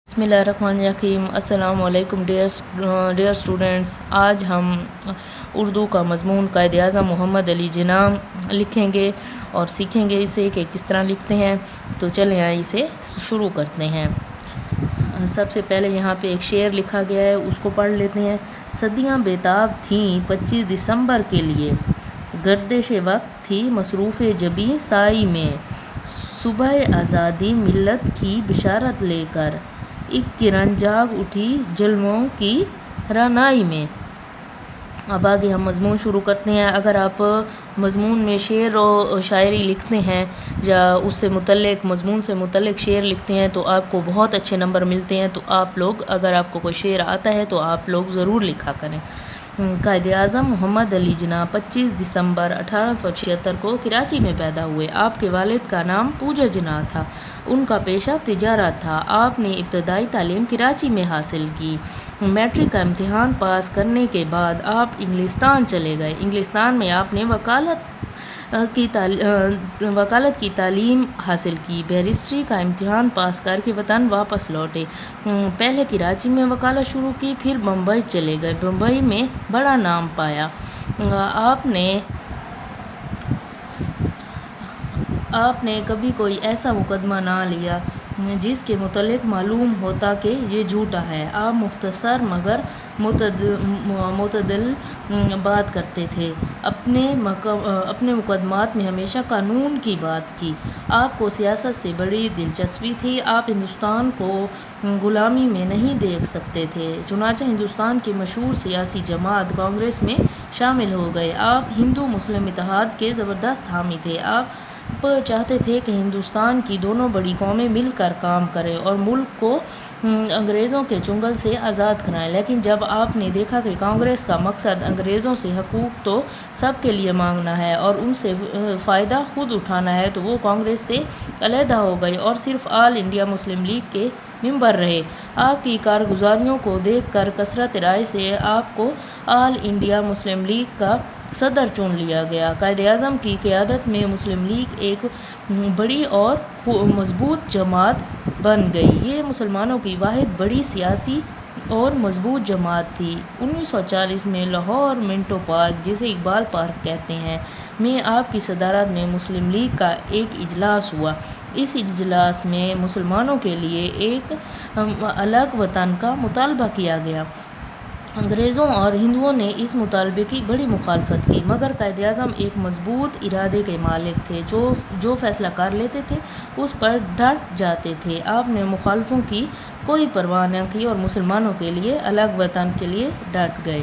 बिस्मिल्लाहिर्रहमानिर्रहीम। अस्सलाम वालेकुम डियर स्टूडेंट्स। आज हम उर्दू का मज़मून कायद-ए-आज़म मोहम्मद अली जिन्ना लिखेंगे और सीखेंगे इसे कि किस तरह लिखते हैं। तो चलें आइए इसे शुरू करते हैं। सबसे पहले यहाँ पे एक शेर लिखा गया है, उसको पढ़ लेते हैं। सदियाँ बेताब थीं 25 दिसंबर के लिए, गर्दिश वक्त थी मसरूफ़ जबीं साई में, सुबह आज़ादी मिल्लत की बिशारत लेकर, एक किरण जाग उठी जुल्मों की रनाई में। अब आगे हम मज़मून शुरू करते हैं। अगर आप मज़मून में शेर और शायरी लिखते हैं या उससे मुतल्लिक़ मज़मून से मुतल्लिक़ शेर लिखते हैं तो आपको बहुत अच्छे नंबर मिलते हैं। तो आप लोग, अगर आपको कोई शेर आता है तो आप लोग ज़रूर लिखा करें। कायद-ए-आज़म मोहम्मद अली जिन्ना 25 दिसंबर 1876 को कराची में पैदा हुए। आपके वालिद का नाम पूजा जिन्ना था। उनका पेशा तिजारत था। आपने इब्तदाई तालीम कराची में हासिल की। मैट्रिक का इम्तिहान पास करने के बाद आप इंग्लिस्तान चले गए। इंग्लिस्तान में आपने वकालत की तालीम हासिल की। बैरिस्ट्री का इम्तिहान पास करके वतन वापस लौटे। पहले कराची में वकालत शुरू की, फिर बम्बई चले गए। बम्बई में बड़ा नाम पाया। आपने कभी कोई ऐसा मुकदमा ना लिया जिसके मुतल्लिक़ मालूम होता कि ये झूठा है। आप मुख्तसर मगर मुतदल बात करते थे। अपने मुकदमात में हमेशा कानून की बात की। आपको सियासत से बड़ी दिलचस्पी थी। आप हिंदुस्तान को ग़ुलामी में नहीं देख सकते थे। चुनांचे हिंदुस्तान की मशहूर सियासी जमात कांग्रेस में शामिल हो गए। आप हिंदू मुस्लिम इत्तेहाद के ज़बरदस्त हामी थे। आप चाहते थे कि हिंदुस्तान की दोनों बड़ी कौमें मिलकर काम करें और मुल्क को अंग्रेज़ों के चुंगल से आज़ाद कराएं। लेकिन जब आपने देखा कि कांग्रेस का मकसद अंग्रेज़ों से हकूक़ तो सब के लिए मांगना है और उनसे फ़ायदा ख़ुद उठाना है, तो वो कांग्रेस से अलहदा हो गए और सिर्फ़ ऑल इंडिया मुस्लिम लीग के मेंबर रहे। आपकी कारगुजारियों को देखकर कसरत राय से आपको ऑल इंडिया मुस्लिम लीग का सदर चुन लिया गया। कायद-ए-आज़म की क़यादत में मुस्लिम लीग एक बड़ी और मजबूत जमात बन गई। ये मुसलमानों की वाहिद बड़ी सियासी और मजबूत जमात थी। 1940 में लाहौर मिंटो पार्क, जिसे इकबाल पार्क कहते हैं, में आपकी सदारत में मुस्लिम लीग का एक इजलास हुआ। इस इजलास में मुसलमानों के लिए एक अलग वतन का मुतालबा किया गया। अंग्रेज़ों और हिंदुओं ने इस मुतालबे की बड़ी मुखालफत की, मगर कायद-ए-आज़म एक मजबूत इरादे के मालिक थे। जो फैसला कर लेते थे उस पर डट जाते थे। आपने मुखालफों की कोई परवाह न की और मुसलमानों के लिए अलग वतन के लिए डट गए।